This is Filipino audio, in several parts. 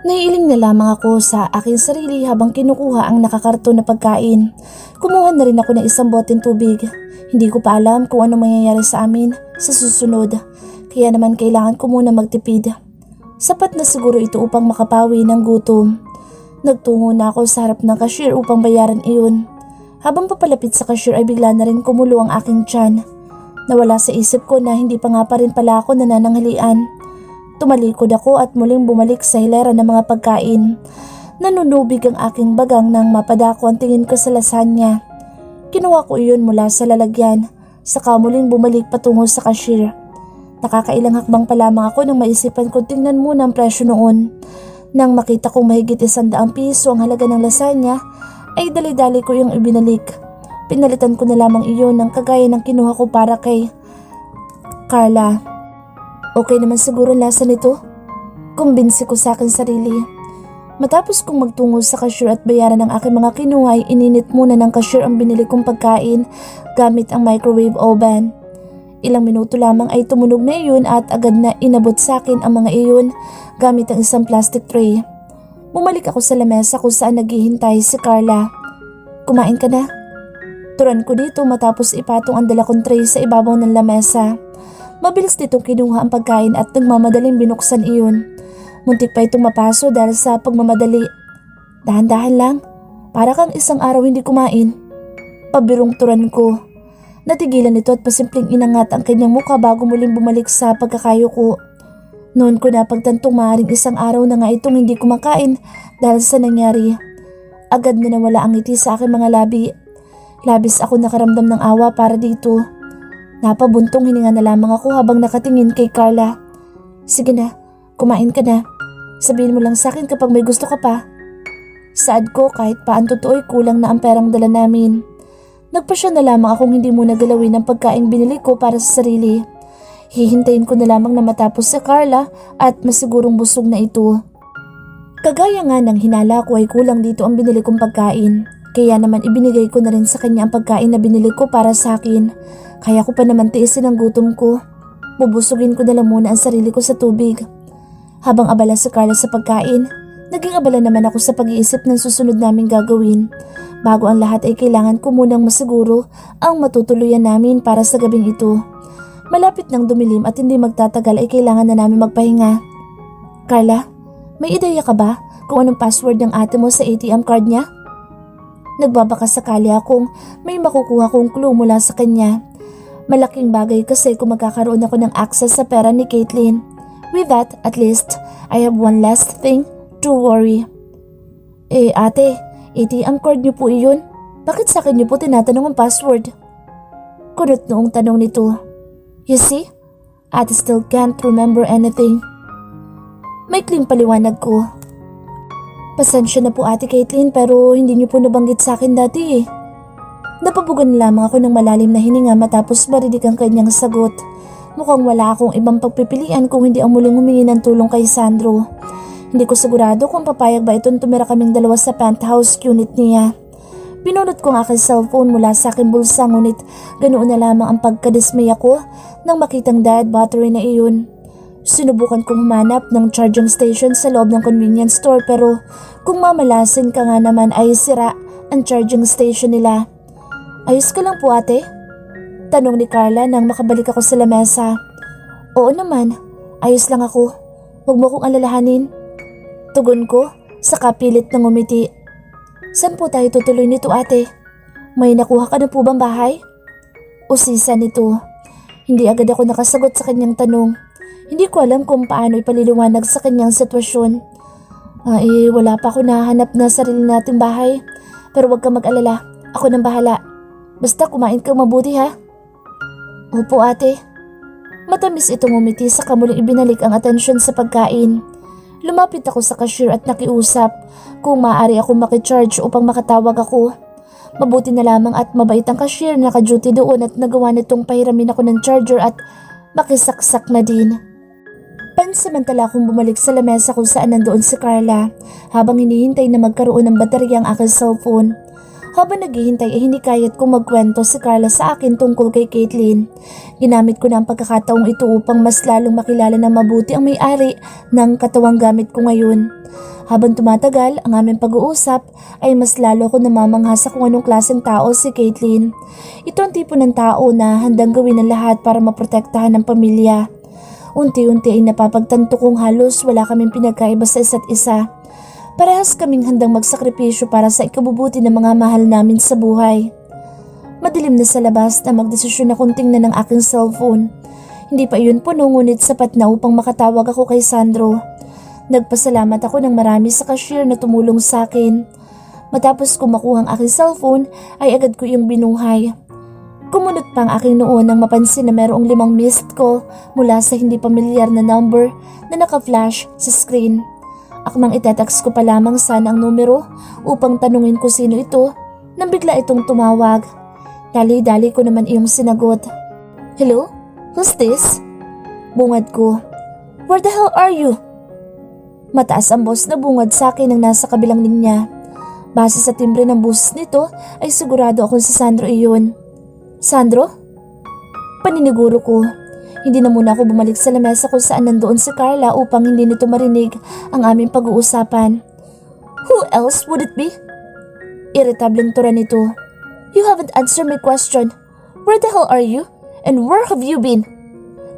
Naiiling na lamang ako sa aking sarili habang kinukuha ang nakakarton na pagkain. Kumuha na rin ako ng isang boteng tubig. Hindi ko pa alam kung ano mangyayari sa amin sa susunod, kaya naman kailangan ko muna magtipid. Sapat na siguro ito upang makapawi ng gutom. Nagtungo na ako sa harap ng cashier upang bayaran iyon. Habang papalapit sa cashier ay bigla na rin kumulo ang aking tiyan. Nawala sa isip ko na hindi pa nga pa rin pala ako nanananghalian. Tumalikod ako at muling bumalik sa hilera ng mga pagkain. Nanunubig ang aking bagang nang mapadako ang tingin ko sa lasagna. Kinuha ko iyon mula sa lalagyan, saka muling bumalik patungo sa cashier. Nakakailang hakbang pa lamang ako nang maisipan ko tingnan muna ang presyo noon. Nang makita kong mahigit 100 piso ang halaga ng lasagna, ay dali-dali ko yung ibinalik. Pinalitan ko na lamang iyon ng kagaya ng kinuha ko para kay Carla. Okay naman siguro lasa nito. Kumbinsi ko sa akin sarili. Matapos kong magtungo sa cashier at bayaran ng aking mga kinuha ay ininit muna ng cashier ang binili kong pagkain gamit ang microwave oven. Ilang minuto lamang ay tumunog na iyon at agad na inabot sa akin ang mga iyon gamit ang isang plastic tray. Bumalik ako sa lamesa kung saan naghihintay si Carla. Kumain ka na? Turan ko dito matapos ipatong ang dala kong tray sa ibabaw ng lamesa. Mabilis nitong kinuha ang pagkain at nagmamadaling binuksan iyon. Muntik pa itong mapaso dahil sa pagmamadali. Dahan-dahan lang, para kang isang araw hindi kumain. Pabirong turan ko. Natigilan ito at pasimpleng inangat ang kanyang mukha bago muling bumalik sa pagkakayuko. Noon ko napagtantong maaaring isang araw na nga itong hindi kumakain dahil sa nangyari. Agad na nawala ang ngiti sa aking mga labi. Labis ako nakaramdam ng awa para dito. Napabuntong hininga na lamang ako habang nakatingin kay Carla. Sige na, kumain ka na. Sabihin mo lang sa akin kapag may gusto ka pa. Saad ko kahit pa ang totoo'y kulang na ang perang dala namin. Nagpasya na lamang akong hindi muna galawin ang pagkain binili ko para sa sarili. Hihintayin ko na lamang na matapos si Carla at masigurong busog na ito. Kagaya nga ng hinala ko ay kulang dito ang binili kong pagkain. Kaya naman ibinigay ko na rin sa kanya ang pagkain na binili ko para sa akin. Kaya ko pa naman tiisin ang gutom ko. Bubusugin ko na lang muna ang sarili ko sa tubig. Habang abala si Carla sa pagkain, naging abala naman ako sa pag-iisip ng susunod naming gagawin. Bago ang lahat ay kailangan ko munang masiguro ang matutuluyan namin para sa gabing ito. Malapit nang dumilim at hindi magtatagal ay kailangan na namin magpahinga. Carla, may ideya ka ba kung anong password ng ate mo sa ATM card niya? Nagbabaka sakali akong may makukuha kong clue mula sa kanya. Malaking bagay kasi kung magkakaroon ako ng access sa pera ni Caitlyn. With that, at least, I have one last thing to worry. Ate, ATM card niyo po iyon? Bakit sa akin niyo po tinatanong ang password? Kunot noong tanong nito. You see, ate still can't remember anything. Maikling paliwanag ko. Pasensya na po ate Caitlyn pero hindi niyo po nabanggit sa akin dati eh. Napabugan lamang ako ng malalim na hininga matapos marinig ang kanyang sagot. Mukhang wala akong ibang pagpipilian kung hindi ang muling humingi ng tulong kay Sandro. Hindi ko sigurado kung papayag ba itong tumira kaming dalawa sa penthouse unit niya. Pinunot ko ang aking cellphone mula sa aking bulsa ngunit ganoon na lamang ang pagkadismaya ko nang makitang dead battery na iyon. Sinubukan kong humanap ng charging station sa loob ng convenience store pero kung mamalasin ka nga naman ay sira ang charging station nila. Ayos ka lang po ate? Tanong ni Carla nang makabalik ako sa lamesa. Oo naman, ayos lang ako. Huwag mo kong alalahanin. Tugon ko, saka pilit ng umiti. Saan po tayo tutuloy nito ate? May nakuha ka na po bang bahay? Usisa nito. Hindi agad ako nakasagot sa kanyang tanong. Hindi ko alam kung paano ipaliliwanag sa kanyang sitwasyon. Wala pa ako nahanap na sarili nating bahay. Pero huwag kang mag-alala, ako nang bahala. Basta kumain kang mabuti ha. Opo ate. Matamis itong umiti sa kamuling ibinalik ang atensyon sa pagkain. Lumapit ako sa cashier at nakiusap kung maaari akong makicharge upang makatawag ako. Mabuti na lamang at mabait ang cashier na naka-duty doon at nagawa nitong pahiramin ako ng charger at makisaksak na din. Pansamantala akong bumalik sa lamesa kung saan nandoon si Carla habang hinihintay na magkaroon ng baterya ang aking cellphone. Habang naghihintay ay hinikayat kong magkwento si Carla sa akin tungkol kay Caitlyn. Ginamit ko na ang pagkakataong ito upang mas lalong makilala ng mabuti ang may-ari ng katawang gamit ko ngayon. Habang tumatagal ang aming pag-uusap ay mas lalo ko namamangha sa kung anong klaseng tao si Caitlyn. Ito ang tipo ng tao na handang gawin ang lahat para maprotektahan ng pamilya. Unti-unti ay napapagtanto kong halos wala kaming pinagkaiba sa isa't isa. Parehas kaming handang magsakripisyo para sa ikabubuti ng mga mahal namin sa buhay. Madilim na sa labas na magdesisyon akong tingnan ng aking cellphone. Hindi pa iyon puno ngunit sapat na upang makatawag ako kay Sandro. Nagpasalamat ako ng marami sa cashier na tumulong sa akin. Matapos ko makuha ang aking cellphone ay agad ko iyong binuhay. Kumunot pa ang aking noo nang mapansin na mayroong 5 missed call mula sa hindi pamilyar na number na naka-flash sa screen. Akmang itetext ko pa lamang sana ang numero upang tanungin ko sino ito nang bigla itong tumawag. Dali-dali ko naman iyong sinagot. Hello? Who's this? Bungad ko. Where the hell are you? Mataas ang boss na bungad sa akin ng nasa kabilang linya. Base sa timbre ng boses nito ay sigurado akong si Sandro iyon. Sandro? Paniniguro ko. Hindi na muna ako bumalik sa lamesa kung saan nandoon si Carla upang hindi nito marinig ang aming pag-uusapan. Who else would it be? Irritableng tura nito. You haven't answered my question. Where the hell are you? And where have you been?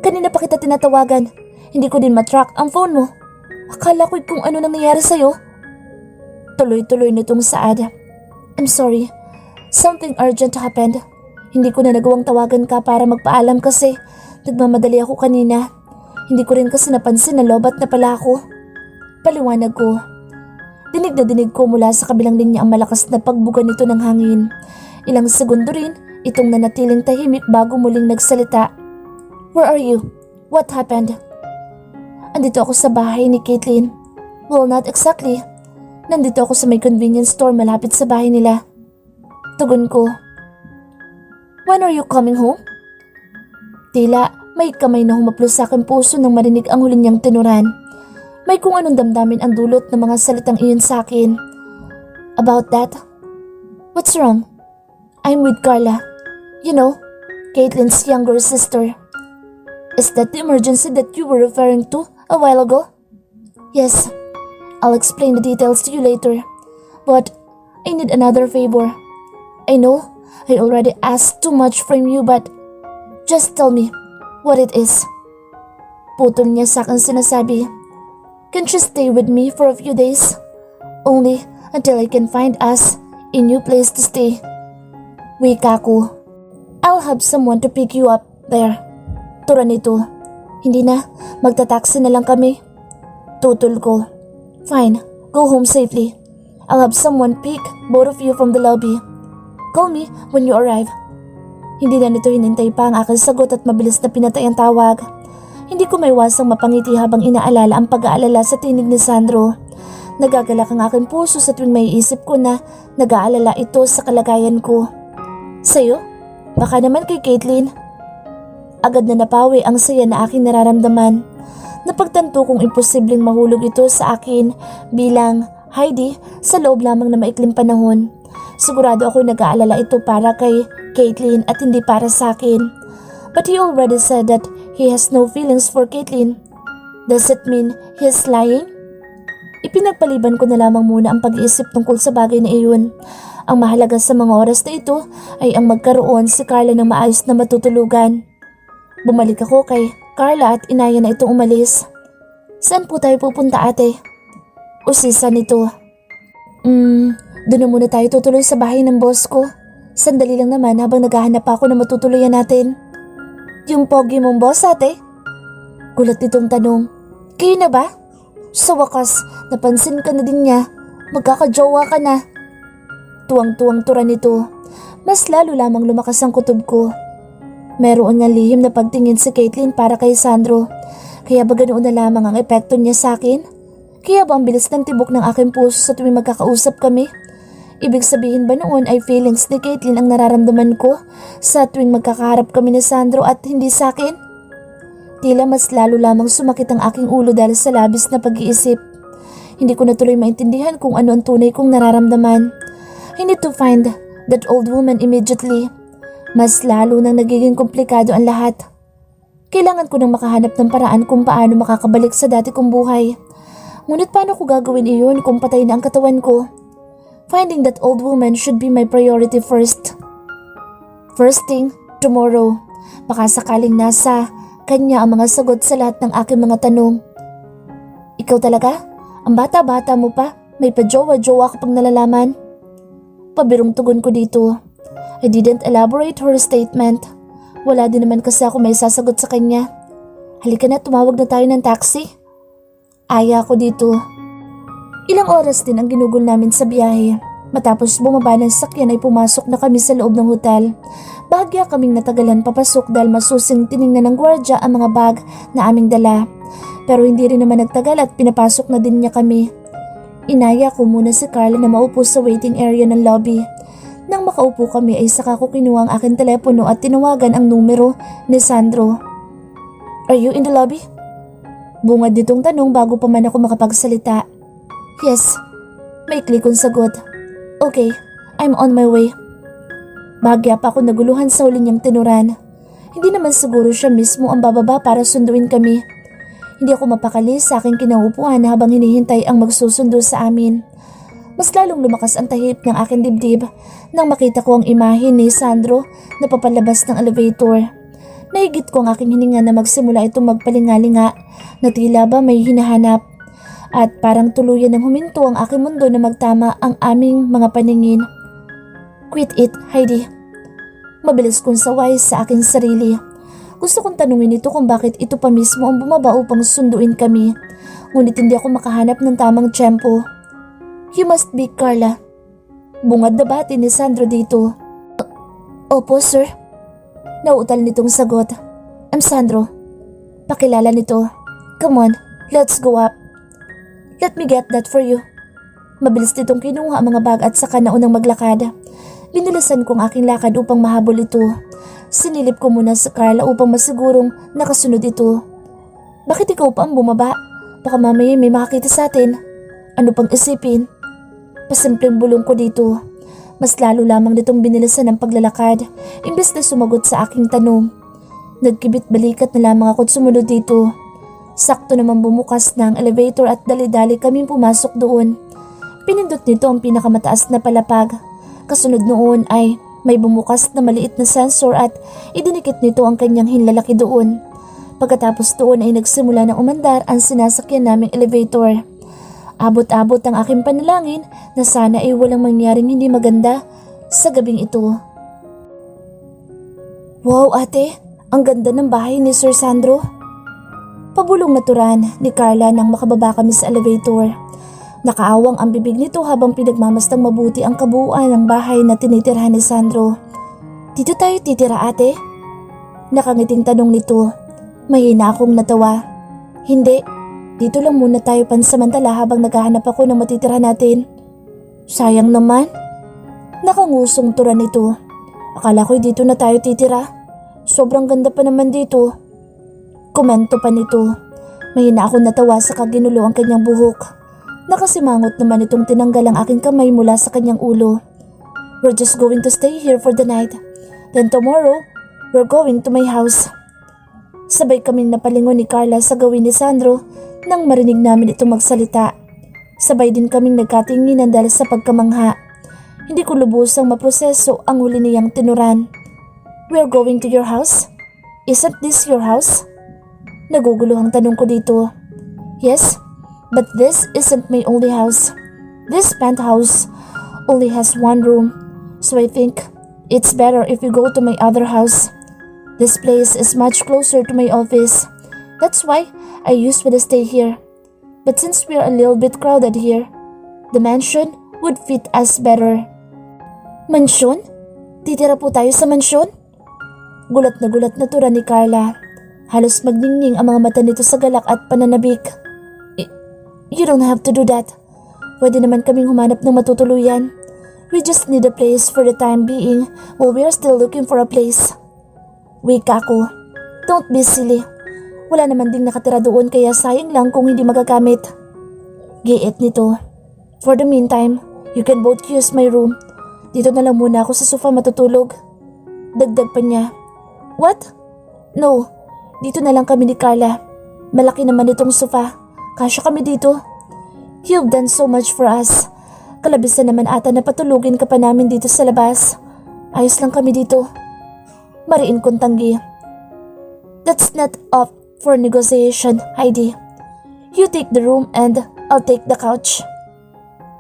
Kanina pa kita tinatawagan. Hindi ko din matrack ang phone mo. Akala ko kung ano nang nangyari sa'yo. Tuloy-tuloy nitong saad. I'm sorry. Something urgent happened. Hindi ko na nagawang tawagan ka para magpaalam kasi nagmamadali ako kanina. Hindi ko rin kasi napansin na lobat na pala ako. Paliwanag ko. Dinig na dinig ko mula sa kabilang linya ang malakas na pagbuga nito ng hangin. Ilang segundo rin itong nanatiling tahimik bago muling nagsalita. Where are you? What happened? Andito ako sa bahay ni Caitlyn. Well, not exactly. Nandito ako sa may convenience store malapit sa bahay nila. Tugon ko. When are you coming home? Tila may kamay na humaplos sa aking puso nang marinig ang huli niyang tinuran. May kung anong damdamin ang dulot ng mga salitang iyon sa akin. About that? What's wrong? I'm with Carla. You know, Caitlyn's younger sister. Is that the emergency that you were referring to a while ago? Yes. I'll explain the details to you later. But I need another favor. I know I already asked too much from you but just tell me what it is. Putol niya sa akin sinasabi. Can't you stay with me for a few days? Only until I can find us a new place to stay. Wika ko. I'll have someone to pick you up there. Tura nito. Hindi na, magta-taxi na lang kami. Tutol ko. Fine, go home safely. I'll have someone pick both of you from the lobby. Call me when you arrive. Hindi na nito hinintay pa ang aking sagot at mabilis na pinatay ang tawag. Hindi ko maiwasang mapangiti habang inaalala ang pag-aalala sa tinig ni Sandro. Nagagalak ang aking puso sa tuwing maiisip ko na nag-aalala ito sa kalagayan ko. Sa'yo? Baka naman kay Caitlyn. Agad na napawi ang saya na aking nararamdaman. Napagtanto kong imposibleng mahulog ito sa akin bilang Heidi sa loob lamang na maikling panahon. Sigurado ako nag-aalala ito para kay Caitlyn at hindi para sa akin. But he already said that he has no feelings for Caitlyn. Does it mean he's lying? Ipinagpaliban ko na lamang muna ang pag-iisip tungkol sa bagay na iyon. Ang mahalaga sa mga oras na ito ay ang magkaroon si Carla ng maayos na matutulugan. Bumalik ako kay Carla at inaya na itong umalis. Saan po tayo pupunta, ate? Usisa nito. Doon na muna tayo tutuloy sa bahay ng boss ko. Sandali lang naman habang naghahanap ako na matutuluyan natin. Yung pogi mong boss, ate? Gulat nitong tanong. Kayo na ba? Sa wakas, napansin ka na din niya. Magkakajowa ka na. Tuwang-tuwang tura nito. Mas lalo lamang lumakas ang kutob ko. Meron nga lihim na pagtingin si Caitlyn para kay Sandro. Kaya ba ganoon na lamang ang epekto niya sa akin? Kaya ba ang bilis ng tibok ng aking puso sa tuwing magkakausap kami? Ibig sabihin ba noon ay feelings ni Caitlyn ang nararamdaman ko sa tuwing magkakaharap kami ni Sandro at hindi sa akin? Tila mas lalo lamang sumakit ang aking ulo dahil sa labis na pag-iisip. Hindi ko na tuloy maintindihan kung ano ang tunay kong nararamdaman. I need to find that old woman immediately. Mas lalo nang nagiging komplikado ang lahat. Kailangan ko nang makahanap ng paraan kung paano makakabalik sa dati kong buhay. Ngunit paano ko gagawin iyon kung patay na ang katawan ko? Finding that old woman should be my priority first. First thing, tomorrow. Baka sakaling nasa kanya ang mga sagot sa lahat ng aking mga tanong. Ikaw talaga? Ang bata-bata mo pa? May pa-jowa-jowa kapag nalalaman? Pabirong tugon ko dito. I didn't elaborate her statement. Wala din naman kasi ako may sasagot sa kanya. Halika na, tumawag na tayo ng taxi. Aya ko dito. Ilang oras din ang ginugol namin sa biyahe. Matapos bumaba ng sakyan ay pumasok na kami sa loob ng hotel. Bahagya kaming natagalan papasok dahil masusing tiningnan ng gwardya ang mga bag na aming dala. Pero hindi rin naman nagtagal at pinapasok na din niya kami. Inaya ko muna si Carla na maupo sa waiting area ng lobby. Nang makaupo kami ay saka ko kinuha ang aking telepono at tinawagan ang numero ni Sandro. Are you in the lobby? Bungad nitong tanong bago pa man ako makapagsalita. Yes, maikli kong sagot. Okay, I'm on my way. Bahagya pa ako naguluhan sa huli niyang tinuran. Hindi naman siguro siya mismo ang bababa para sunduin kami. Hindi ako mapakali sa aking kinaupuan habang hinihintay ang magsusundo sa amin. Mas lalong lumakas ang tahip ng aking dibdib nang makita ko ang imahe ni Sandro na papalabas ng elevator. Nahigit ko ang aking hininga na magsimula itong magpalingalinga na tila ba may hinahanap. At parang tuluyan ng huminto ang aking mundo na magtama ang aming mga paningin. Quit it, Heidi. Mabilis kong saway sa aking sarili. Gusto kong tanungin ito kung bakit ito pa mismo ang bumaba upang sunduin kami. Ngunit hindi ako makahanap ng tamang tiyempo. You must be Carla. Bungad na bati ni Sandro dito. Opo, sir. Nauutal nitong sagot. I'm Sandro. Pakilala nito. Come on, let's go up. Let me get that for you. Mabilis nitong kinuha ang mga bag at saka naunang maglakad. Binilasan ko ang aking lakad upang mahabol ito. Sinilip ko muna sa Carla upang masigurong nakasunod ito. Bakit ikaw pa ang bumaba? Baka mamaya may makakita sa atin. Ano pang isipin? Pasimpleng bulong ko dito. Mas lalo lamang nitong binilasan ang paglalakad, imbes na sumagot sa aking tanong. Nagkibit balikat na lamang ako at sumunod dito. Sakto naman bumukas na ang elevator at dali-dali kaming pumasok doon. Pinindot nito ang pinakamataas na palapag. Kasunod noon ay may bumukas na maliit na sensor at idinikit nito ang kanyang hinlalaki doon. Pagkatapos doon ay nagsimula na umandar ang sinasakyan naming elevator. Abot-abot ang aking panalangin na sana ay walang mangyaring hindi maganda sa gabing ito. Wow ate, ang ganda ng bahay ni Sir Sandro. Pabulong naturan ni Carla nang makababa kami sa elevator. Nakaawang ang bibig nito habang pinagmamastang mabuti ang kabuuan ng bahay na tinitirhan ni Sandro. Dito tayo titira ate? Nakangiting tanong nito. Mahina akong natawa. Hindi. Dito lang muna tayo pansamantala habang naghahanap ako ng matitira natin. Sayang naman. Nakangusong tura nito. Akala ko'y dito na tayo titira. Sobrang ganda pa naman dito. Komento pa nito. Mahina akong natawa sa kaginulo ang kanyang buhok. Nakasimangot naman itong tinanggal ang aking kamay mula sa kanyang ulo. We're just going to stay here for the night. Then tomorrow, we're going to my house. Sabay kaming napalingon ni Carla sa gawin ni Sandro nang marinig namin ito magsalita. Sabay din kaming nagkatinginan dahil sa pagkamangha. Hindi ko lubusang maproseso ang huli niyang tinuran. We're going to your house? Isn't this your house? Naguguluhang tanong ko dito. Yes, but this isn't my only house. This penthouse only has one room, so I think it's better if we go to my other house. This place is much closer to my office. That's why I usually stay here. But since we're a little bit crowded here, the mansion would fit us better. Mansyon? Titira po tayo sa mansyon? Gulat na tura ni Carla. Halos magningning ang mga mata nito sa galak at pananabik. You don't have to do that. Pwede naman kaming humanap ng matutuluyan. We just need a place for the time being while we're still looking for a place. Wika ko. Don't be silly. Wala naman ding nakatira doon kaya sayang lang kung hindi magagamit. Giit nito. For the meantime, you can both use my room. Dito na lang muna ako sa sofa matutulog. Dagdag pa niya. What? No, dito na lang kami ni Carla. Malaki naman itong sofa. Kasya kami dito. You've done so much for us. Kalabis na naman ata na patulugin ka pa namin dito sa labas. Ayos lang kami dito. Mariin kong tanggi. That's not up for negotiation, Heidi. You take the room and I'll take the couch.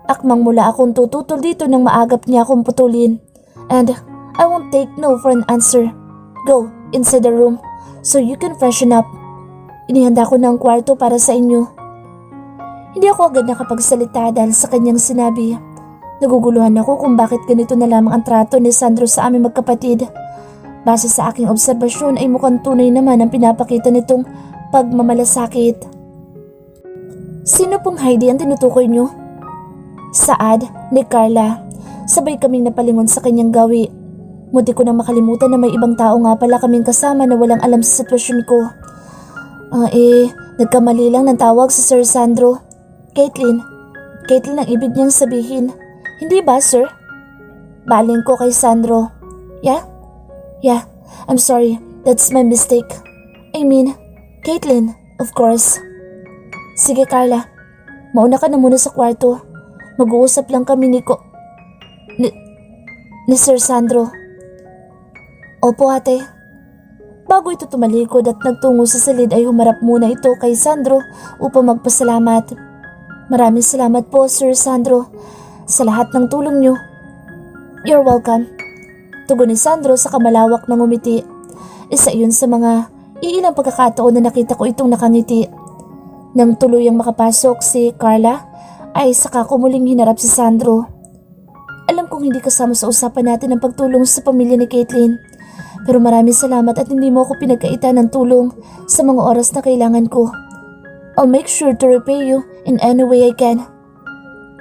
Akmang mula akong tututol dito nang maagap niya akong putulin. And I won't take no for an answer. Go inside the room so you can freshen up. Inihanda ko ng kwarto para sa inyo. Hindi ako agad nakapagsalita dahil sa kanyang sinabi. Naguguluhan ako kung bakit ganito na lamang ang trato ni Sandro sa aming magkapatid. Base sa aking obserbasyon ay mukhang tunay naman ang pinapakita nitong pagmamalasakit. Sino pong Heidi ang tinutukoy niyo? Saad ni Carla. Sabay kaming napalingon sa kanyang gawi. Munti ko nang makalimutan na may ibang tao nga pala kaming kasama na walang alam sa sitwasyon ko. Nagkamali lang ng tawag sa Sir Sandro. Caitlin ang ibig niyang sabihin. Hindi ba, sir? Baling ko kay Sandro. Yeah, I'm sorry. That's my mistake. I mean, Caitlin, of course. Sige, Carla. Mauna ka na muna sa kwarto. Mag-uusap lang kami ni Sir Sandro. Opo, ate. Bago ito tumalikod at nagtungo sa silid ay humarap muna ito kay Sandro upang magpasalamat. Maraming salamat po, Sir Sandro, sa lahat ng tulong niyo. You're welcome. Tugon ni Sandro sa kamalawak na ngumiti. Isa yun sa mga iilang pagkakataon na nakita ko itong nakangiti. Nang tuluyang makapasok si Carla ay saka ko muling hinarap si Sandro. Alam kong hindi kasama sa usapan natin ang pagtulong sa pamilya ni Caitlin. Pero maraming salamat at hindi mo ako pinagkaitan ng tulong sa mga oras na kailangan ko. I'll make sure to repay you in any way I can.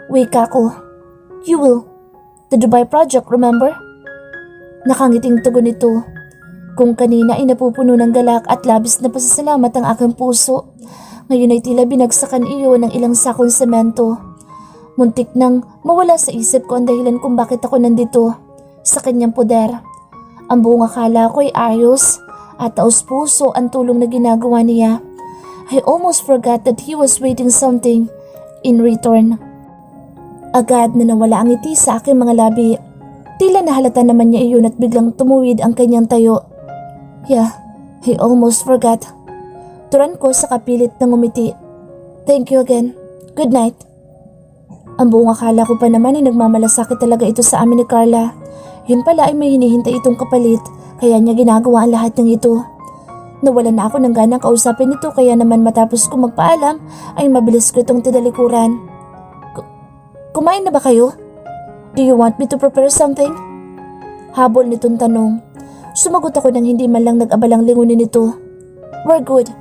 Wika ko. You will. The Dubai project, remember? Nakangiting tugon nito. Kung kanina ay napupuno ng galak at labis na pasasalamat ang aking puso, ngayon ay tila binagsakan iyo ng ilang sakong semento. Muntik nang mawala sa isip ko ang dahilan kung bakit ako nandito sa kanyang poder. Ang buong akala ko ay ayos at taos-puso ang tulong na ginagawa niya. I almost forgot that he was waiting something in return. Agad na nawala ang ngiti sa aking mga labi. Tila nahalata naman niya iyon at biglang tumuwid ang kanyang tayo. Yeah, I almost forgot. Turan ko sa kapilit na ngumiti. Thank you again. Good night. Ang buong akala ko pa naman ay nagmamalasakit talaga ito sa amin ni Carla. Yun pala ay may hinihintay itong kapalit, kaya niya ginagawa ang lahat ng ito. Nawalan na ako ng ganang kausapin ito kaya naman matapos ko magpaalam ay mabilis ko itong tinalikuran. Kumain na ba kayo? Do you want me to prepare something? Habol nitong tanong. Sumagot ako nang hindi man lang nag-abalang lingunin nito. We're good.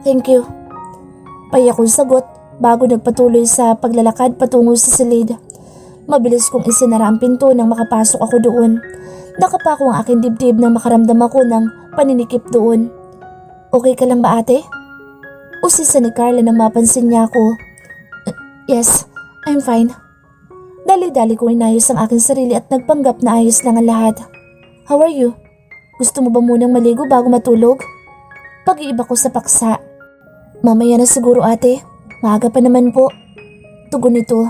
Thank you. Payakong sagot bago nagpatuloy sa paglalakad patungo sa silid. Mabilis kong isinara ang pinto nang makapasok ako doon. Nakapako ang aking dibdib nang makaramdam ako ng paninikip doon. Okay ka lang ba, ate? Usisa ni Carla nang mapansin niya ako. Yes, I'm fine. Dali-dali kong inayos ang aking sarili at nagpanggap na ayos lang ang lahat. How are you? Gusto mo ba munang maligo bago matulog? Pag-iiba ko sa paksa. Mamaya na siguro, ate. Maaga pa naman po. Tugon nito.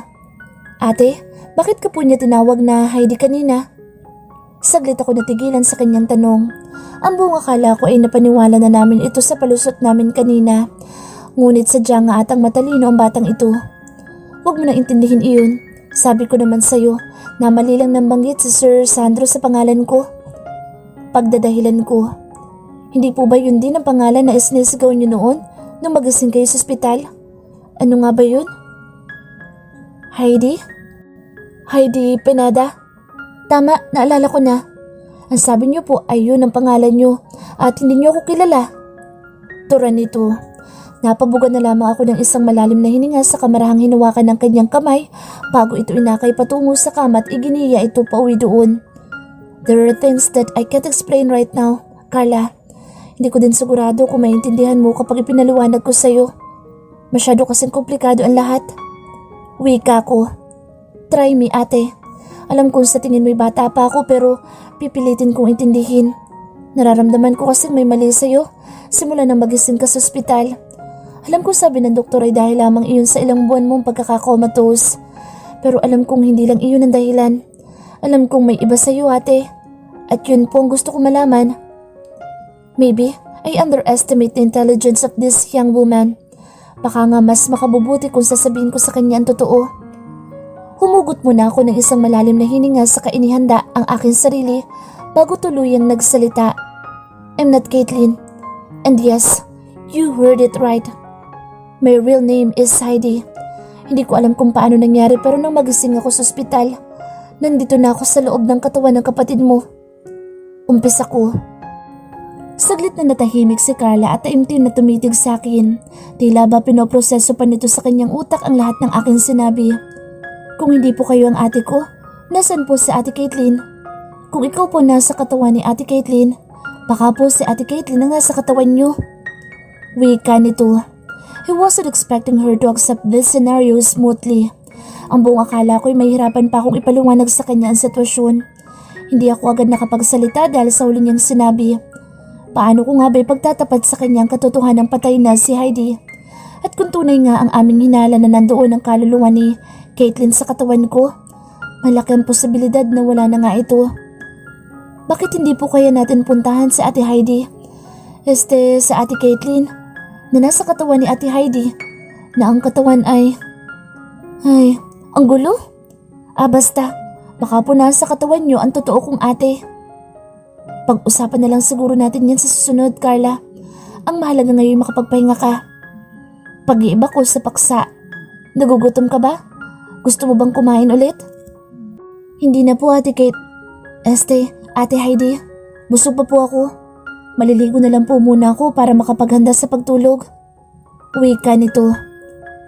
Ate, bakit ka po niya tinawag na Heidi kanina? Saglit ako natigilan sa kanyang tanong. Ang buong akala ko ay napaniwala na namin ito sa palusot namin kanina. Ngunit sadya nga atang matalino ang batang ito. Huwag mo nang intindihin iyon. Sabi ko naman sa'yo na mali lang nambanggit si Sir Sandro sa pangalan ko. Pagdadahilan ko. Hindi po ba yun din ang pangalan na isinisigaw niyo noon nung magising kayo sa ospital? Ano nga ba yun? Heidi? Heidi Penada? Tama, naalala ko na. Ang sabi niyo po ay yun ang pangalan niyo at hindi niyo ako kilala. Turan nito. Napabugan na lamang ako ng isang malalim na hininga sa kamarahang hinawakan ng kanyang kamay bago ito inakay patungo sa kama at iginiya ito pauwi doon. There are things that I can't explain right now, Carla. Hindi ko din sigurado kung maintindihan mo kapag ipinaliwanag ko sa'yo. Masyado kasing komplikado ang lahat. Wika ko. Try me, ate. Alam kong sa tingin mo'y bata pa ako pero pipilitin kong intindihin. Nararamdaman ko kasing may mali sa'yo simula nang magising ka sa ospital. Alam kong sabi ng doktor ay dahil lamang iyon sa ilang buwan mong pagkakakomatose. Pero alam kong hindi lang iyon ang dahilan. Alam kong may iba sa'yo, ate. At yun po ang gusto ko malaman. Maybe I underestimate the intelligence of this young woman. Baka nga mas makabubuti kung sasabihin ko sa kanya ang totoo. Humugot muna ako ng isang malalim na hininga sa kainihanda ang aking sarili bago tuluyang nagsalita. I'm not Caitlin. And yes, you heard it right. My real name is Heidi. Hindi ko alam kung paano nangyari pero nang magising ako sa ospital, nandito na ako sa loob ng katawan ng kapatid mo. Umpisa ko. Saglit na natahimik si Carla at taimtim na tumitig sa akin. Tila ba pinoproseso pa nito sa kanyang utak ang lahat ng aking sinabi. Kung hindi po kayo ang ate ko, nasan po si ate Caitlin? Kung ikaw po nasa katawan ni ate Caitlin, baka po si ate Caitlin ang nasa katawan niyo. Wika nito. He wasn't expecting her to accept this scenario smoothly. Ang buong akala ko'y mahirapan pa akong ipaliwanag sa kanya ang sitwasyon. Hindi ako agad nakapagsalita dahil sa huli niyang sinabi. Paano ko nga ba'y pagtatapat sa kanyang katotohanang patay na si Heidi? At kung tunay nga ang aming hinala na nandoon ang kaluluwa ni Caitlin sa katawan ko, malaki ang posibilidad na wala na nga ito. Bakit hindi po kaya natin puntahan si ate Heidi? Sa ate Caitlin, na nasa katawan ni ate Heidi, na ang katawan ay, ang gulo? Basta, baka po nasa katawan niyo ang totoo kong ate. Pag-usapan na lang siguro natin yan sa susunod, Carla. Ang mahalaga ngayon makapagpahinga ka. Pag-iiba ko sa paksa. Nagugutom ka ba? Gusto mo bang kumain ulit? Hindi na po, ate Kate. Ate Heidi, busog pa po ako. Maliligo na lang po muna ako para makapaghanda sa pagtulog. Wika nito.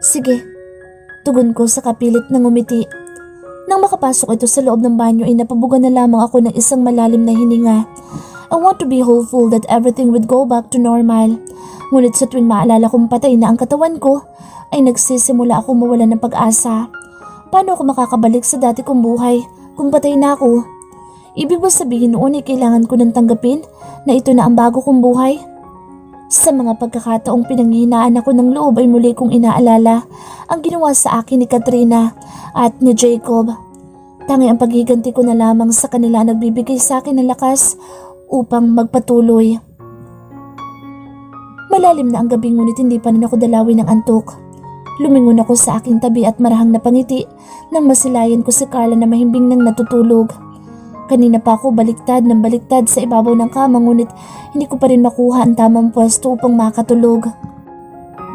Sige. Tugon ko sa kapilit ng umiti. Nang makapasok ito sa loob ng banyo ay napabugan na lamang ako ng isang malalim na hininga. I want to be hopeful that everything would go back to normal. Ngunit sa tuwing maalala kong patay na ang katawan ko, ay nagsisimula akong mawalan ng pag-asa. Paano ako makakabalik sa dati kong buhay kung patay na ako? Ibig ba sabihin noon ay kailangan ko nang tanggapin na ito na ang bago kong buhay? Sa mga pagkakataong pinanghihinaan ako ng loob ay muli kong inaalala ang ginawa sa akin ni Katrina at ni Jacob. Tangi ang paghiganti ko na lamang sa kanila nagbibigay sa akin ng lakas upang magpatuloy. Malalim na ang gabi ngunit hindi pa rin ako dalawin ng antok. Lumingon ako sa aking tabi at marahang napangiti nang masilayan ko si Carla na mahimbing nang natutulog. Kanina pa ako baliktad ng baliktad sa ibabaw ng kama ngunit hindi ko pa rin makuha ang tamang pwesto upang makatulog.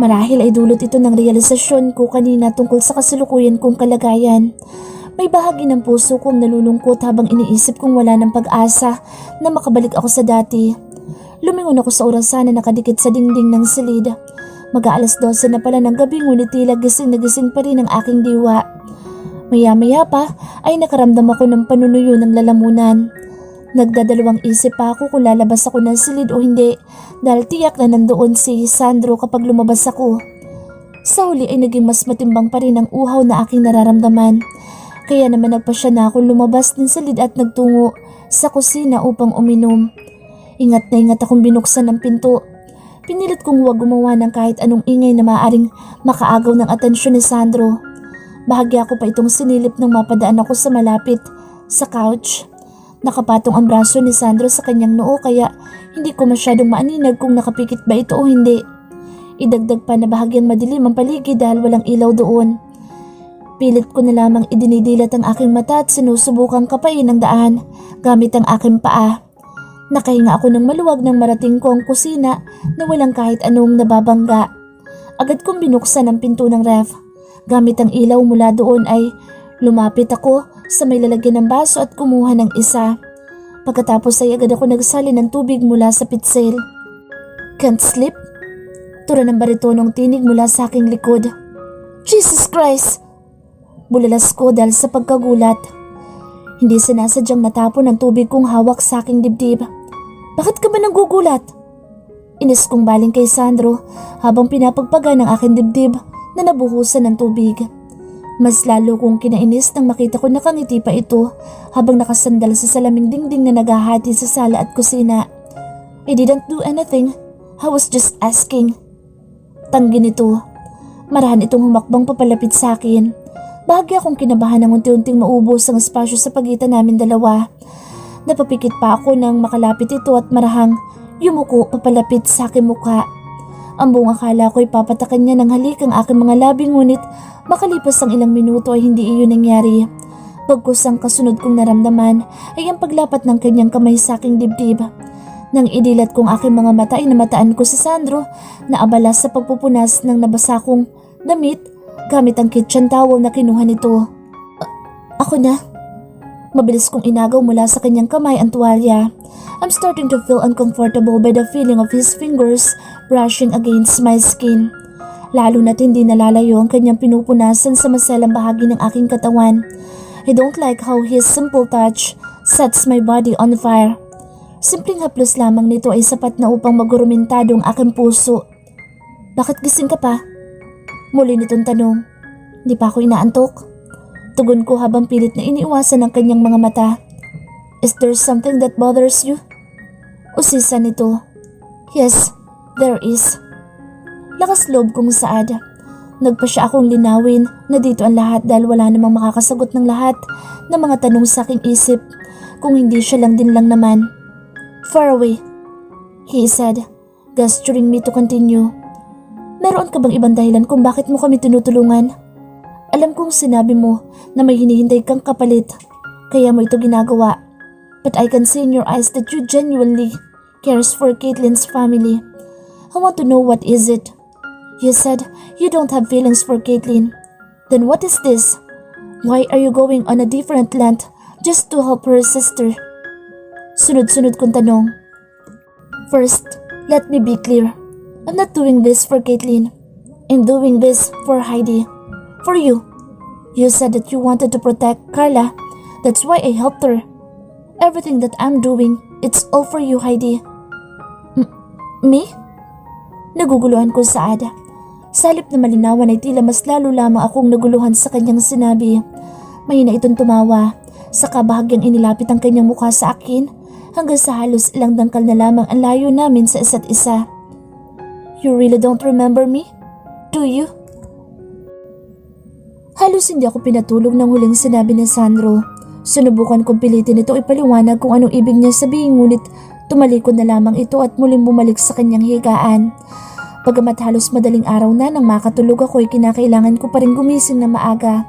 Marahil ay dulot ito ng realisasyon ko kanina tungkol sa kasalukuyan kong kalagayan. May bahagi ng puso kong nalulungkot habang iniisip kong wala ng pag-asa na makabalik ako sa dati. Lumingon ako sa orasan na nakadikit sa dingding ng silid. Mag-aalas 12 na pala ng gabi ngunit tila gising na gising pa rin ang aking diwa. Maya-maya pa ay nakaramdam ako ng panunuyo ng lalamunan. Nagdadalawang isip pa ako kung lalabas ako ng silid o hindi dahil tiyak na nandoon si Sandro kapag lumabas ako. Sa huli ay naging mas matimbang pa rin ang uhaw na aking nararamdaman. Kaya naman nagpasya na akong lumabas ng silid at nagtungo sa kusina upang uminom. Ingat na ingat akong binuksan ng pinto. Pinilit kong huwag gumawa ng kahit anong ingay na maaaring makaagaw ng atensyon ni Sandro. Bahagya ko pa itong sinilip nang mapadaan ako sa malapit sa couch. Nakapatong ang braso ni Sandro sa kanyang noo kaya hindi ko masyadong maaninag kung nakapikit ba ito o hindi. Idagdag pa na bahagyang madilim ang paligid dahil walang ilaw doon. Pilit ko na lamang idinidilat ang aking mata at sinusubukang kapain ang daan gamit ang aking paa. Nakahinga ako ng maluwag nang marating ko ang kusina na walang kahit anong nababangga. Agad kong binuksan ang pinto ng ref. Gamit ang ilaw mula doon ay lumapit ako sa may lalagyan ng baso at kumuha ng isa. Pagkatapos ay agad ako nagsali ng tubig mula sa pitsil. Can't sleep? Tura ng baritonong tinig mula sa aking likod. Jesus Christ! Bulalas ko dahil sa pagkagulat. Hindi sinasadyang natapon ang tubig kong hawak sa aking dibdib. Bakit ka ba nagugulat? Inis kong baling kay Sandro habang pinapagpaga ng aking dibdib na nabuhusan ng tubig. Mas lalo kong kinainis nang makita ko nakangiti pa ito habang nakasandal sa salaming dingding na naghahati sa sala at kusina. I didn't do anything. I was just asking. Tanggi nito. Marahan itong humakbang papalapit sa akin. Bahagi akong kinabahan ng unti-unting maubos ang espasyo sa pagitan namin dalawa. Napapikit pa ako nang makalapit ito at marahang yumuko papalapit sa aking mukha. Ang buong akala ko'y papatakan niya ng halik ang aking mga labi, ngunit makalipas ang ilang minuto ay hindi iyon nangyari. Bagkus ang kasunod kong naramdaman ay ang paglapat ng kanyang kamay sa aking dibdib. Nang idilat kong aking mga mata ay namataan ko si Sandro na abala sa pagpupunas ng nabasa kong damit gamit ang kitchen towel na kinuha nito. Ako na. Mabilis kong inagaw mula sa kanyang kamay ang tuwalya. I'm starting to feel uncomfortable by the feeling of his fingers brushing against my skin. Lalo na't hindi nalalayo ang kanyang pinupunasan sa maselang bahagi ng aking katawan. I don't like how his simple touch sets my body on fire. Simpleng haplos lamang nito ay sapat na upang magurumintado ang aking puso. Bakit gising ka pa? Muli nitong tanong. Di pa ako inaantok? Tugon ko habang pilit na iniiwasan ang kanyang mga mata. Is there something that bothers you? Usisa nito. Yes, there is. Lakas loob kong saad. Nagpa siya akong linawin na dito ang lahat dahil wala namang makakasagot ng lahat ng mga tanong sa aking isip kung hindi siya lang din lang naman. Far away, he said, gesturing me to continue. Meron ka bang ibang dahilan kung bakit mo kami tinutulungan? Alam kong sinabi mo na may hinihintay kang kapalit, kaya mo ito ginagawa. But I can see in your eyes that you genuinely cares for Caitlin's family. I want to know, what is it? You said you don't have feelings for Caitlin. Then what is this? Why are you going on a different land just to help her sister? Sunod-sunod kong tanong. First, let me be clear. I'm not doing this for Caitlin. I'm doing this for Heidi. For you. You said that you wanted to protect Carla. That's why I helped her. Everything that I'm doing, it's all for you, Heidi. Me? Naguguluhan ko sa Ada. Sa halip na malinawan ay tila mas lalo lamang akong naguluhan sa kanyang sinabi. Mahina itong tumawa. Saka bahagyang inilapit ang kanyang mukha sa akin hanggang sa halos ilang dangkal na lamang ang layo namin sa isa't isa. You really don't remember me? Do you? Halos hindi ako pinatulog ng huling sinabi ni Sandro. Sinubukan kong pilitin ito ipaliwanag kung anong ibig niya sabihin, ngunit tumalikod na lamang ito at muling bumalik sa kanyang higaan. Bagamat halos madaling araw na nang makatulog ako ay kinakailangan ko pa rin gumising na maaga.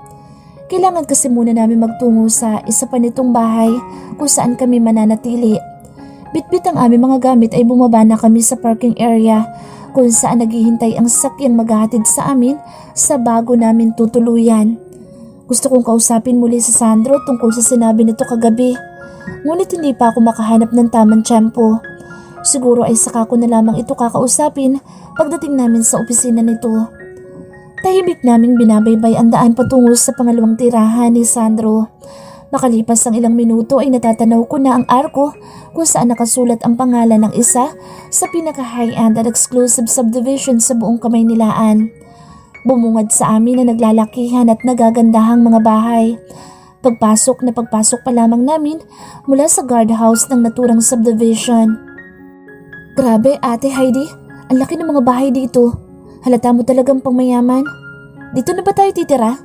Kailangan kasi muna namin magtungo sa isa pa nitong bahay kung saan kami mananatili. Bitbit ang aming mga gamit ay bumaba na kami sa parking area kung saan naghihintay ang sakyang maghahatid sa amin sa bago namin tutuluyan. Gusto kong kausapin muli si Sandro tungkol sa sinabi nito kagabi, ngunit hindi pa ako makahanap ng tamang tiyempo. Siguro ay saka ko na lamang ito kakausapin pagdating namin sa opisina nito. Tahimik naming binabaybay ang daan patungo sa pangalawang tirahan ni Sandro. Makalipas ang ilang minuto ay natatanaw ko na ang arko kung saan nakasulat ang pangalan ng isa sa pinaka-high-end at exclusive subdivision sa buong Kamaynilaan. Bumungad sa amin na naglalakihan at nagagandahang mga bahay. Pagpasok pa lamang namin mula sa guardhouse ng naturang subdivision. Grabe, Ate Heidi, ang laki ng mga bahay dito. Halata mo talagang pangmayaman. Dito na ba tayo titira?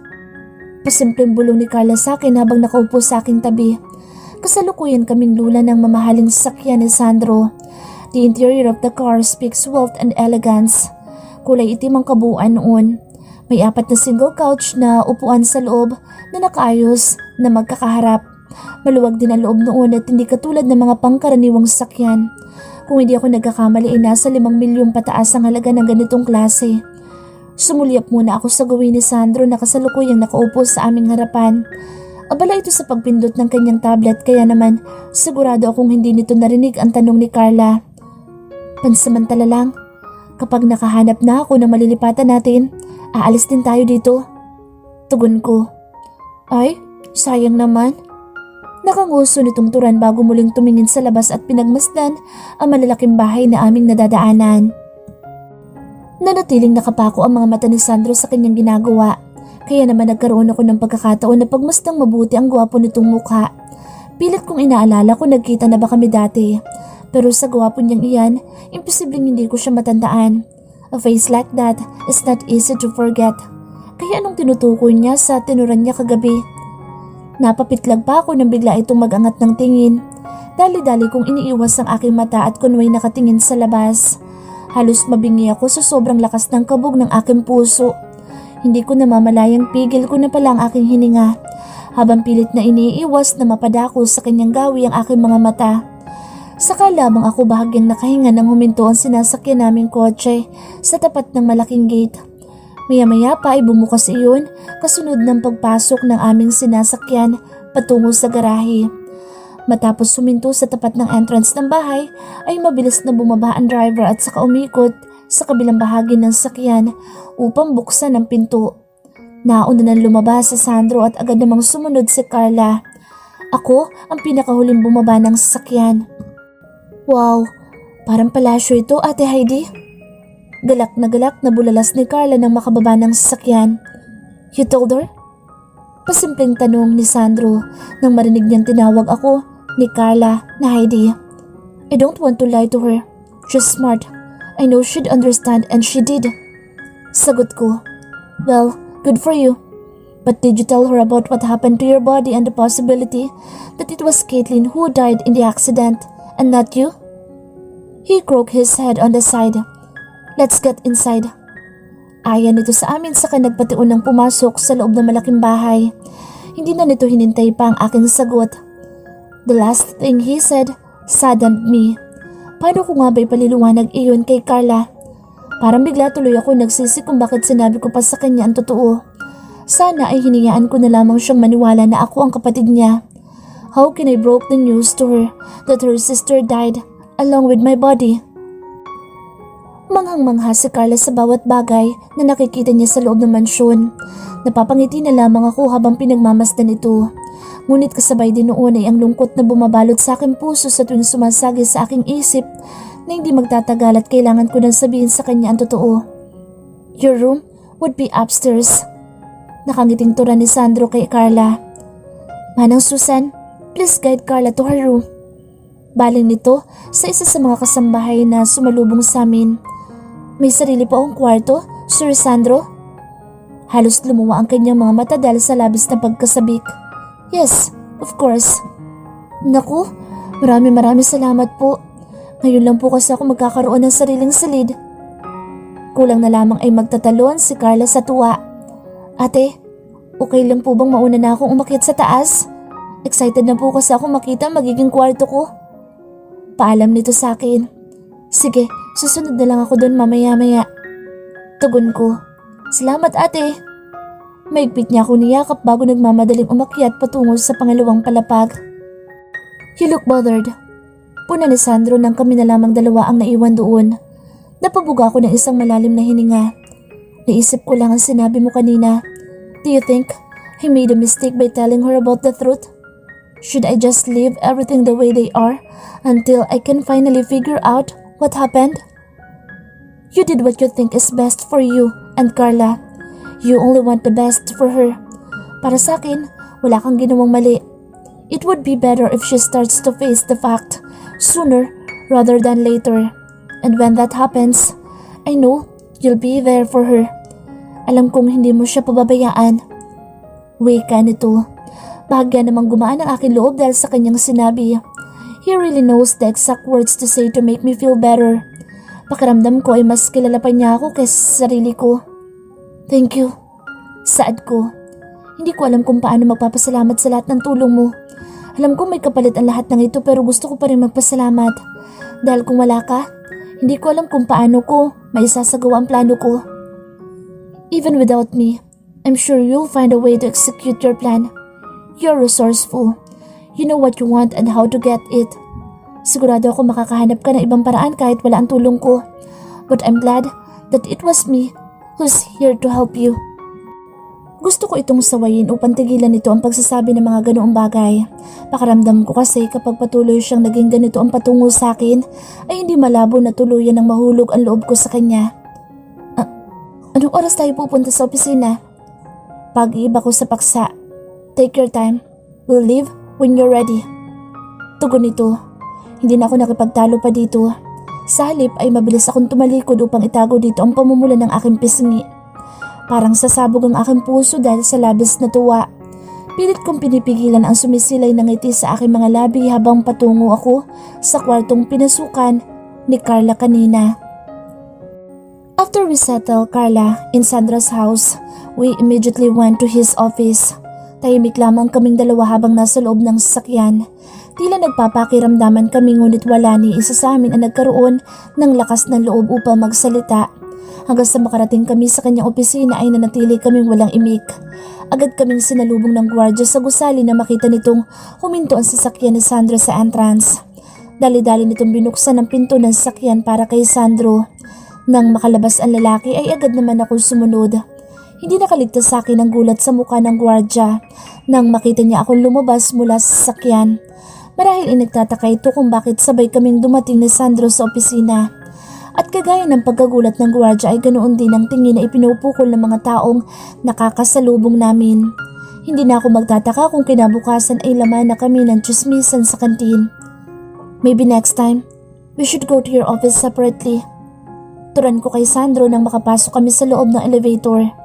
Pasimpleng bulong ni Carla sa akin habang nakaupo sa aking tabi. Kasalukuyan kaming lula ng mamahaling sasakyan ni Sandro. The interior of the car speaks wealth and elegance. Kulay itim ang kabuuan noon. May 4 na single couch na upuan sa loob na nakaayos na magkakaharap. Maluwag din ang loob noon at hindi katulad ng mga pangkaraniwang sasakyan. Kung hindi ako nagkakamali ay nasa 5 milyon pataas ang halaga ng ganitong klase. Sumulyap muna ako sa gawin ni Sandro na kasalukuyang nakaupo sa aming harapan. Abala ito sa pagpindot ng kanyang tablet, kaya naman sigurado akong hindi nito narinig ang tanong ni Carla. Pansamantala lang, kapag nakahanap na ako ng malilipatan natin, aalis din tayo dito. Tugon ko. Ay, sayang naman. Nakanguso nitong turan bago muling tumingin sa labas at pinagmasdan ang malalaking bahay na aming nadadaanan. Nanatiling nakapako ang mga mata ni Sandro sa kanyang ginagawa. Kaya naman nagkaroon ako ng pagkakataon na pagmastang mabuti ang gwapo nitong mukha. Pilit kong inaalala kung nagkita na ba kami dati. Pero sa gwapo niyang iyan, imposibleng hindi ko siya matandaan. A face like that is not easy to forget. Kaya anong tinutukoy niya sa tinuran niya kagabi? Napapitlag pa ako nang bigla itong mag-angat ng tingin. Dali-dali kong iniiwas ang aking mata at kunway nakatingin sa labas. Halos mabingi ako sa sobrang lakas ng kabog ng aking puso. Hindi ko namamalayang pigil ko na pala ang aking hininga. Habang pilit na iniiwas na mapadako sa kanyang gawi ang aking mga mata. Saka lamang ako bahagyang nakahinga nang huminto ang sinasakyan naming kotse sa tapat ng malaking gate. Maya-maya pa ay bumukas iyon kasunod ng pagpasok ng aming sinasakyan patungo sa garahe. Matapos suminto sa tapat ng entrance ng bahay ay mabilis na bumaba ang driver at saka umikot sa kabilang bahagi ng sakyan upang buksan ang pinto. Nauna nang lumabas si Sandro at agad namang sumunod si Carla. Ako ang pinakahuling bumaba ng sasakyan. Wow, parang palasyo ito, Ate Heidi. Galak na bulalas ni Carla nang makababa ng sasakyan. You told her? Pasimpleng tanong ni Sandro nang marinig niyang tinawag ako ni Carla na Heidi. I don't want to lie to her. She's smart. I know she'd understand and she did. Sagot ko. Well, good for you. But did you tell her about what happened to your body and the possibility that it was Caitlin who died in the accident and not you? He crooked his head on the side. Let's get inside. Ayan nito sa amin saka nagpatiun ng pumasok sa loob ng malaking bahay. Hindi na nito hinintay pa ang aking sagot. The last thing he said saddened me. Paano ko nga ba ipaliliwanag iyon kay Carla? Parang bigla tuloy ako nagsisi kung bakit sinabi ko pa sa kanya ang totoo. Sana ay hinayaan ko na lamang siyang maniwala na ako ang kapatid niya. How can I broke the news to her that her sister died along with my body? Manghang-mangha si Carla sa bawat bagay na nakikita niya sa loob ng mansyon. Napapangiti na lamang ako habang pinagmamasdan ito. Ngunit kasabay din noon ay ang lungkot na bumabalot sa aking puso sa tuwing sumasagi sa aking isip na hindi magtatagal at kailangan ko nang sabihin sa kanya ang totoo. Your room would be upstairs. Nakangiting tura ni Sandro kay Carla. Manang Susan, please guide Carla to her room. Baling nito sa isa sa mga kasambahay na sumalubong sa amin. May sarili pa akong kwarto, Sir Sandro? Halos lumuwa ang kanyang mga mata dahil sa labis na pagkasabik. Yes, of course. Naku, marami salamat po. Ngayon lang po kasi ako magkakaroon ng sariling silid. Kulang na lamang ay magtatalon si Carla sa tuwa. Ate, okay lang po bang mauna na akong umakyat sa taas? Excited na po kasi ako makita magiging kwarto ko. Paalam nito sa akin. Sige, susunod na lang ako doon mamaya-maya. Tugon ko. Salamat ate. Maigpit niya ako niyakap bago nagmamadaling umakyat patungo sa pangalawang palapag. You look bothered. Puna ni Sandro nang kami na lamang dalawa ang naiwan doon. Napabuga ako ng isang malalim na hininga. Naisip ko lang ang sinabi mo kanina. Do you think I made a mistake by telling her about the truth? Should I just leave everything the way they are until I can finally figure out what happened? You did what you think is best for you and Carla. You only want the best for her. Para sa akin, wala kang ginawang mali. It would be better if she starts to face the fact sooner rather than later. And when that happens, I know you'll be there for her. Alam kong hindi mo siya pababayaan. Wika nito. Bahagya namang gumaan ang aking loob dahil sa kanyang sinabi. He really knows the exact words to say to make me feel better. Pakiramdam ko ay mas kilala pa niya ako kaysa sa sarili ko. Thank you. Saad ko. Hindi ko alam kung paano magpapasalamat sa lahat ng tulong mo. Alam ko may kapalit ang lahat ng ito pero gusto ko pa rin magpasalamat. Dahil kung wala ka, hindi ko alam kung paano ko maisasagawa ang plano ko. Even without me, I'm sure you'll find a way to execute your plan. You're resourceful. You know what you want and how to get it. Sigurado ako makakahanap ka ng ibang paraan kahit wala ang tulong ko. But I'm glad that it was me who's here to help you. Gusto ko itong sawayin upang tigilan nito ang pagsasabi ng mga ganoong bagay. Pakaramdam ko kasi kapag patuloy siyang naging ganito ang patungo sa akin, ay hindi malabo na tuluyan ng mahulog ang loob ko sa kanya. Anong oras tayo pupunta sa opisina? pag-iiba ko sa paksa. Take your time. We'll leave when you're ready. Tugon nito. Hindi na ako nakipagtalo pa dito. Sa halip ay mabilis akong tumalikod upang itago dito ang pamumula ng aking pisngi. Parang sasabog ang aking puso dahil sa labis na tuwa. Pilit kong pinipigilan ang sumisilay ng ngiti sa aking mga labi habang patungo ako sa kwartong pinasukan ni Carla kanina. After we settled Carla in Sandra's house, we immediately went to his office. Tahimik lamang kaming dalawa habang nasa loob ng sasakyan. Tila nagpapakiramdaman kami ngunit wala ni isa sa amin ang nagkaroon ng lakas ng loob upang magsalita. Hanggang sa makarating kami sa kanyang opisina ay nanatili kaming walang imik. Agad kaming sinalubong ng gwardya sa gusali na makita nitong huminto ang sasakyan ni Sandro sa entrance. Dali-dali nitong binuksan ang pinto ng sasakyan para kay Sandro. Nang makalabas ang lalaki ay agad naman akong sumunod. Hindi nakaligtas sa akin ang gulat sa mukha ng gwardya nang makita niya akong lumabas mula sa sasakyan. Marahil inagtataka ito kung bakit sabay kaming dumating ni Sandro sa opisina. At kagaya ng pagkagulat ng gwardya ay ganoon din ang tingin na ipinupukol ng mga taong nakakasalubong namin. Hindi na ako magtataka kung kinabukasan ay laman na kami ng tsismisan sa kantin. Maybe next time, we should go to your office separately. Turan ko kay Sandro nang makapasok kami sa loob ng elevator.